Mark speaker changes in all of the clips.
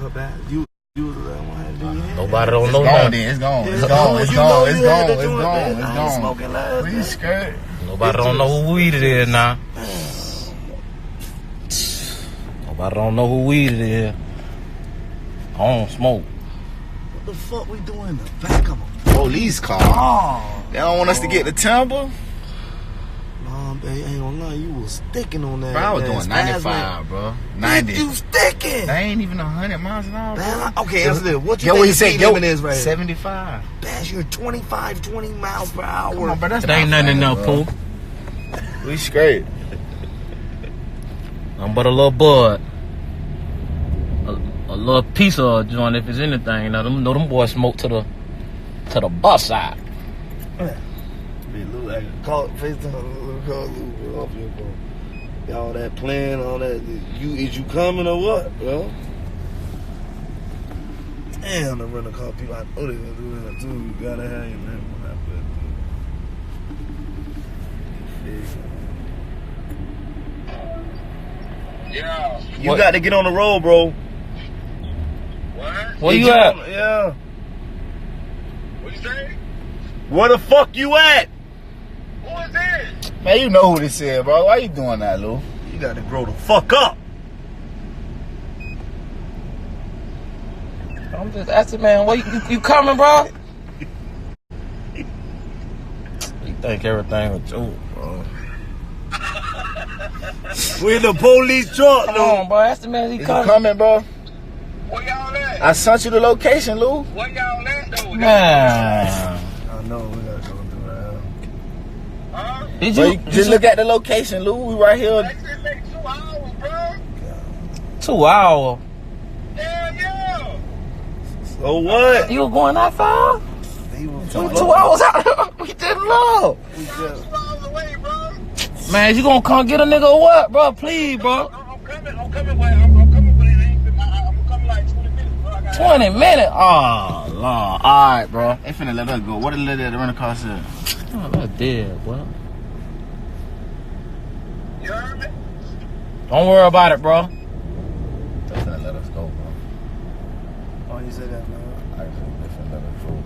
Speaker 1: Her bad. You was the one.
Speaker 2: Nobody don't know
Speaker 3: that.
Speaker 2: that.
Speaker 3: It's gone.
Speaker 1: It's gone.
Speaker 3: I ain't smoking last. We scared.
Speaker 2: Nobody don't know who weed it is now. Nobody don't know who weed it is. I don't smoke.
Speaker 1: What the fuck we doing in the back of them?
Speaker 3: Police car.
Speaker 1: Oh,
Speaker 3: They don't want us to get the timber.
Speaker 1: No, baby, I ain't gonna lie, you was sticking on that.
Speaker 3: Bro, I was doing
Speaker 1: spasm.
Speaker 3: 95, bro. 90.
Speaker 1: You sticking?
Speaker 3: That ain't even 100 miles an hour, bro.
Speaker 1: Man, okay, answer this. What you
Speaker 3: Yo,
Speaker 1: think
Speaker 3: what he
Speaker 1: the
Speaker 3: said?
Speaker 1: speed
Speaker 3: Yo,
Speaker 1: limit is right
Speaker 3: 75.
Speaker 1: Bash, you're 25, 20 miles per hour.
Speaker 3: Come on, bro. That's
Speaker 2: It ain't
Speaker 3: not
Speaker 2: nothing
Speaker 3: fast,
Speaker 2: enough,
Speaker 3: bro.
Speaker 2: Pooh.
Speaker 3: We straight.
Speaker 2: I'm but a little bud. A little piece of a joint if it's anything. You know them boys smoke to the bus side.
Speaker 1: Be look like a call FaceTime, call Lou off your phone. All that playing, all that. Is you coming or what, bro? Damn, the rental car people. I know they gonna do that too. You gotta have your name on that bitch. Yeah. You got to get on the road, bro.
Speaker 4: What?
Speaker 2: Where you at?
Speaker 1: Yeah.
Speaker 4: What you say?
Speaker 1: Where the fuck you at?
Speaker 4: Who is this?
Speaker 3: Man, you know who this is, bro. Why you doing that, Lou?
Speaker 1: You got to grow the fuck up.
Speaker 2: I'm just asking, man. Where you coming, bro? You think everything a joke, bro?
Speaker 1: We in the police truck,
Speaker 2: Come
Speaker 1: though.
Speaker 2: on, bro. Ask the man. He
Speaker 3: Is you
Speaker 2: coming.
Speaker 3: coming, bro?
Speaker 4: Where y'all at?
Speaker 3: I sent you the location, Lou.
Speaker 4: Where y'all at, though?
Speaker 2: Man.
Speaker 1: I know we gotta go through that.
Speaker 4: Huh?
Speaker 2: Did
Speaker 3: Bro,
Speaker 2: you
Speaker 3: you just look at the location, Lou. We right here.
Speaker 4: That shit take 2 hours, bro.
Speaker 2: 2 hours?
Speaker 4: Hell yeah.
Speaker 1: So what?
Speaker 2: You were going that far?
Speaker 1: He was
Speaker 2: 2 hours out. We did love.
Speaker 1: We just,
Speaker 4: 2 hours away, bro.
Speaker 2: Man, you gonna come get a nigga or what, bro? Please, bro.
Speaker 4: I'm coming, but I'm coming, but it ain't been, I'm coming like 20 minutes, bro. I got
Speaker 2: 20 minutes? Oh, Lord. All right, bro.
Speaker 3: They finna let us go. What did the rental car say?
Speaker 2: Oh, that's dead, boy.
Speaker 4: You heard me?
Speaker 2: Don't worry about it, bro.
Speaker 3: They finna let us go, bro.
Speaker 1: oh, you said that, man.
Speaker 3: They finna let us go.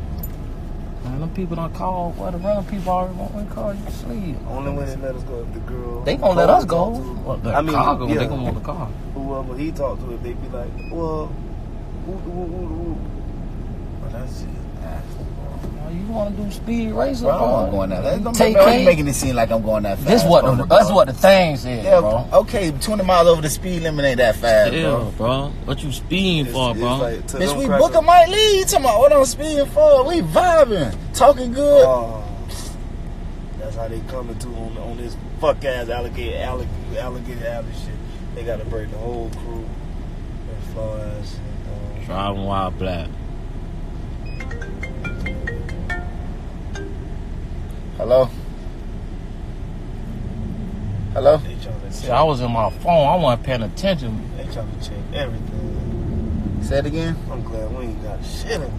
Speaker 2: Man, them people don't call. Well, the rental people already want to call you to sleep.
Speaker 1: Only when they let us go if the girl.
Speaker 2: They gonna let us go. Well,
Speaker 1: I mean,
Speaker 2: Chicago,
Speaker 1: yeah.
Speaker 2: they gonna want the car.
Speaker 1: Whoever he talked to, if they be like, well, who.
Speaker 3: But that's just nasty, bro.
Speaker 2: Well, you want to do speed racing,
Speaker 3: Bro,
Speaker 2: bro?
Speaker 3: I'm going that fast. Don't
Speaker 2: Take
Speaker 3: make me
Speaker 2: K.
Speaker 3: making it seem like I'm going that fast.
Speaker 2: That's what the thing said,
Speaker 3: Yeah,
Speaker 2: bro.
Speaker 3: okay, 20 miles over the speed limit ain't that fast,
Speaker 2: Yeah, bro. What you speeding for, bro?
Speaker 1: Like, to
Speaker 3: Bitch,
Speaker 1: them
Speaker 3: we
Speaker 1: crackers-
Speaker 3: booking my lead. You talking about what I'm speeding for? We vibing, talking good.
Speaker 1: Oh, that's how they coming to on this fuck ass alligator alley shit. They gotta break the whole crew as far as
Speaker 2: Driving while black.
Speaker 3: Hello? Hello?
Speaker 1: they trying to
Speaker 2: See, I was in my phone. I wasn't paying attention.
Speaker 1: they trying to check everything.
Speaker 3: Say it again.
Speaker 1: I'm glad we ain't got shit in there,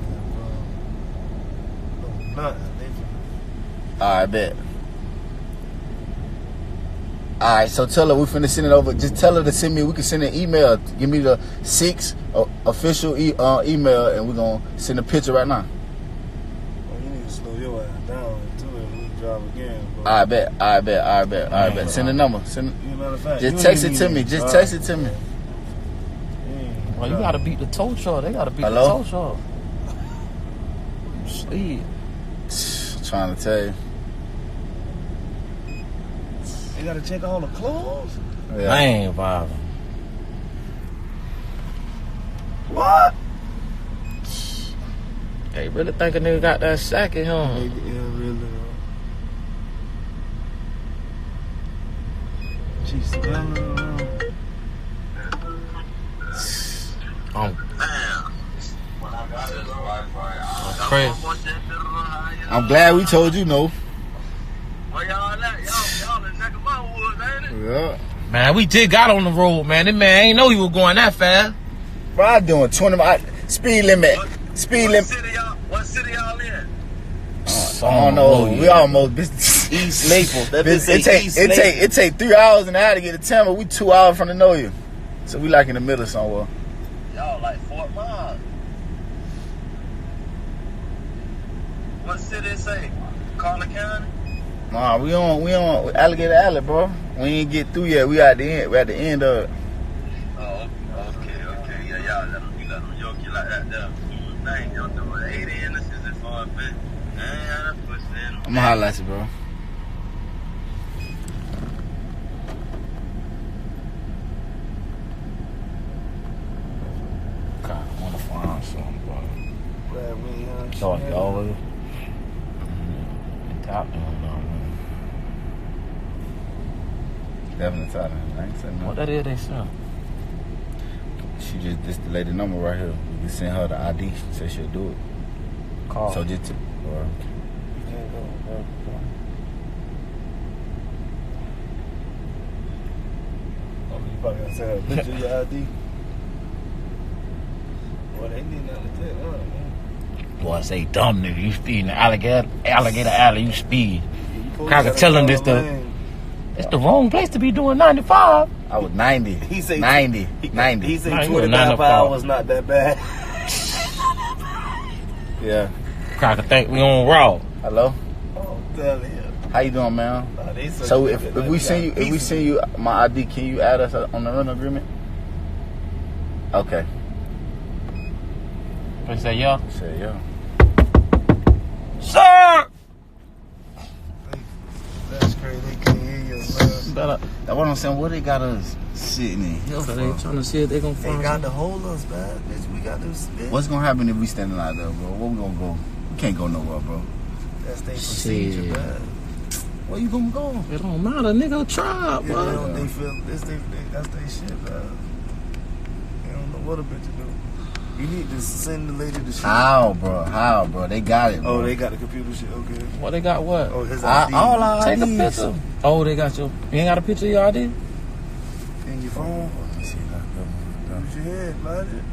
Speaker 1: bro. No, nothing.
Speaker 3: Alright, bet. Alright, so tell her we finna send it over. Just tell her to send me, we can send an email. Give me the 6 official email and we're gonna send a picture right now.
Speaker 1: Oh, you need to slow your ass down too and we drive again, bro.
Speaker 3: Alright, bet. Send the number.
Speaker 1: You matter of fact,
Speaker 3: Just
Speaker 1: you
Speaker 3: text
Speaker 1: ain't
Speaker 3: it to
Speaker 1: even
Speaker 3: me.
Speaker 1: need
Speaker 3: Just
Speaker 1: drive.
Speaker 3: text it to me.
Speaker 2: Well, you gotta beat the tow truck. They gotta beat
Speaker 3: Hello?
Speaker 2: the tow truck. Sleep.
Speaker 3: Trying to tell you.
Speaker 1: You gotta check all the clothes?
Speaker 3: Yeah.
Speaker 2: I ain't vibing.
Speaker 1: What?
Speaker 2: Hey, really think a nigga got that sack in him?
Speaker 1: Yeah, really. She's smelling around.
Speaker 2: I'm crazy.
Speaker 3: I'm glad we told you no.
Speaker 4: Where y'all at? Y'all in neck of my woods, ain't it?
Speaker 3: Yeah.
Speaker 2: Man, we just got on the road, man. This man ain't know you was going that fast.
Speaker 3: Bro, I doing 20 miles. Speed limit. Speed limit.
Speaker 4: What city y'all in?
Speaker 3: I don't know. We almost
Speaker 1: East Naples. That bitch
Speaker 3: it
Speaker 1: say East Naples.
Speaker 3: take 3 hours and a half to get to Tampa. We 2 hours from the know you. So we like in the middle somewhere.
Speaker 4: Y'all Oh, like Fort Miles. What city it say? Koly County?
Speaker 3: Nah, we on Alligator Alley, bro. We ain't get through yet. We at the end. We at the end of it.
Speaker 4: Oh, okay. Yeah, y'all let them yoke you like that there. Dang, y'all doing 8 in, this is 4 bit. That's what's in.
Speaker 3: I'm gonna holler at you, bro.
Speaker 2: God, I wanna find something, bro.
Speaker 1: Glad we ain't
Speaker 2: So like always. Top down,
Speaker 3: Definitely talking. I ain't saying
Speaker 2: what
Speaker 3: nothing.
Speaker 2: that is they sell?
Speaker 3: She just this the lady number right here. We can send her the ID. She said she'll do it.
Speaker 2: Call.
Speaker 3: So just to,
Speaker 1: You can't go, bro. Oh, you probably gotta send her a picture of your ID. Well, they need nothing to take, man.
Speaker 2: Boy, I say dumb nigga, you speed in the alligator alley, you speed.
Speaker 1: You
Speaker 2: I can tell him this it's the wrong place to be doing 95.
Speaker 3: I was 90.
Speaker 1: He say
Speaker 3: 90.
Speaker 1: He
Speaker 3: 90.
Speaker 1: say
Speaker 2: Nah, you
Speaker 1: 25
Speaker 2: were
Speaker 1: hours not that bad.
Speaker 3: Yeah.
Speaker 2: I can think we on raw.
Speaker 3: Hello.
Speaker 1: Oh, tell him.
Speaker 3: How you doing, man?
Speaker 1: Nah, they
Speaker 3: So
Speaker 1: good,
Speaker 3: if
Speaker 1: man.
Speaker 3: we send you my ID, can you add us on the rental agreement? Okay.
Speaker 2: They say, yeah.
Speaker 3: Say yeah.
Speaker 2: Sir!
Speaker 1: That's crazy. They can't hear you, man.
Speaker 3: That's what I'm saying. What they got us sitting in here
Speaker 2: So
Speaker 3: for?
Speaker 2: they trying to see if they gonna
Speaker 1: They
Speaker 2: find
Speaker 1: got
Speaker 2: something.
Speaker 1: to hold us, man. Bitch, we got to spit.
Speaker 3: What's gonna happen if we standing out there, bro? Where we gonna go? We can't go nowhere, bro.
Speaker 1: That's their procedure,
Speaker 2: Shit.
Speaker 1: man.
Speaker 3: Where you gonna go?
Speaker 2: It don't matter, nigga. Try,
Speaker 1: Yeah,
Speaker 2: bro.
Speaker 1: they feel this. That's their shit, man. They don't know what a bitch to do. You need to send the lady the shit.
Speaker 3: How, bro? How, bro? They got it, bro.
Speaker 1: Oh, they got the computer shit. Okay.
Speaker 2: What they got? What?
Speaker 1: Oh, his
Speaker 3: I,
Speaker 1: ID
Speaker 3: all our
Speaker 2: Take a
Speaker 3: IDs.
Speaker 2: picture. Oh, they got your. You ain't got a picture of your ID?
Speaker 1: in your phone.
Speaker 3: Let me see that.
Speaker 1: Use your head, man.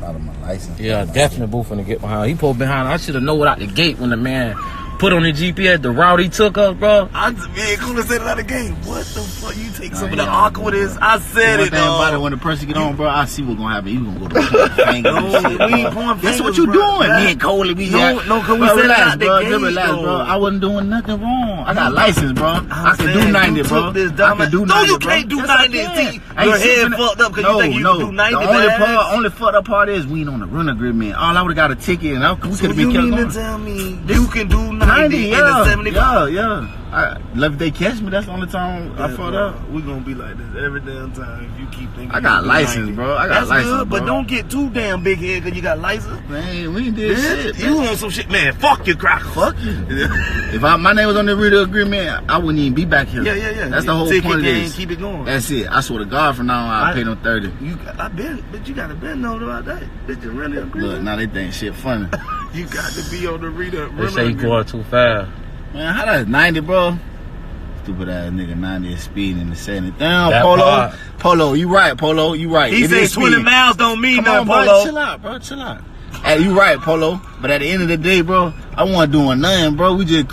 Speaker 3: Out of my license.
Speaker 2: Yeah, definitely boo finna get behind. He pulled behind. I should have known out the gate when the man put on the GPS the route he took us, bro.
Speaker 1: I just being cool to say it out of the game. What the fuck? You take some of the
Speaker 3: yeah,
Speaker 1: awkwardness.
Speaker 3: bro.
Speaker 1: I said
Speaker 3: One
Speaker 1: it,
Speaker 3: thing about it,
Speaker 1: dog.
Speaker 3: when the person get on, bro, I see what's gonna happen. You gonna go to point fingers and
Speaker 1: No,
Speaker 3: shit,
Speaker 1: we
Speaker 3: bro.
Speaker 1: ain't pointing
Speaker 3: That's what
Speaker 1: fingers,
Speaker 3: you
Speaker 1: bro.
Speaker 3: doing.
Speaker 1: That-
Speaker 3: Me and Koly, we
Speaker 1: No,
Speaker 3: had.
Speaker 1: no, 'cause we
Speaker 3: Bro,
Speaker 1: said it
Speaker 3: relax,
Speaker 1: out the
Speaker 3: bro.
Speaker 1: gate,
Speaker 3: Just relax,
Speaker 1: though.
Speaker 3: bro. I wasn't doing nothing wrong. I got license, bro. I can
Speaker 1: saying,
Speaker 3: do 90,
Speaker 1: you
Speaker 3: bro.
Speaker 1: took this
Speaker 3: I
Speaker 1: dumb
Speaker 3: can do
Speaker 1: ass-
Speaker 3: 90,
Speaker 1: No, you
Speaker 3: bro.
Speaker 1: can't do
Speaker 3: Yes,
Speaker 1: 90.
Speaker 3: I can.
Speaker 1: See,
Speaker 3: I
Speaker 1: your
Speaker 3: ain't
Speaker 1: head
Speaker 3: sitting-
Speaker 1: fucked up 'cause you think you can do 90
Speaker 3: The
Speaker 1: fast.
Speaker 3: only fucked up part is we ain't on the run agreement. All I would've got a ticket and we
Speaker 1: So
Speaker 3: could've
Speaker 1: you
Speaker 3: been kept
Speaker 1: mean
Speaker 3: going.
Speaker 1: to tell me you can do 90 in
Speaker 3: yeah,
Speaker 1: the 75?
Speaker 3: yeah. If they catch me, that's the only time I fucked up.
Speaker 1: We're gonna be like this every damn time if you keep thinking.
Speaker 3: I got
Speaker 1: you do
Speaker 3: license,
Speaker 1: 90.
Speaker 3: bro. I got
Speaker 1: That's
Speaker 3: license,
Speaker 1: good,
Speaker 3: bro.
Speaker 1: but don't get too damn big head because you got license.
Speaker 3: Man, we ain't did shit.
Speaker 1: You on some shit, man. Fuck your cracker.
Speaker 3: Fuck you. If my name was on the rental agreement, I wouldn't even be back here.
Speaker 1: Yeah.
Speaker 3: That's the whole
Speaker 1: Ticket
Speaker 3: point of
Speaker 1: game,
Speaker 3: this.
Speaker 1: keep it going.
Speaker 3: That's it. I swear to God, from now on, I pay them 30.
Speaker 1: I bet, but you gotta bet know about that. Bitch, you really agree?
Speaker 3: Look, now they think shit funny.
Speaker 1: You got to be on the reader.
Speaker 2: They say you going too fast.
Speaker 3: Man, how that's 90, bro? Stupid ass nigga, 90 is speeding and 70. Damn,
Speaker 2: That
Speaker 3: Polo.
Speaker 2: part.
Speaker 3: Polo, you right, Polo. You right.
Speaker 1: He
Speaker 3: It
Speaker 1: say
Speaker 3: is
Speaker 1: 20
Speaker 3: speeding.
Speaker 1: miles don't mean
Speaker 3: Come on,
Speaker 1: nothing,
Speaker 3: bro.
Speaker 1: Polo.
Speaker 3: Chill out, bro. Chill out. Hey, you right, Polo. But at the end of the day, bro, I wasn't doing nothing, bro. We just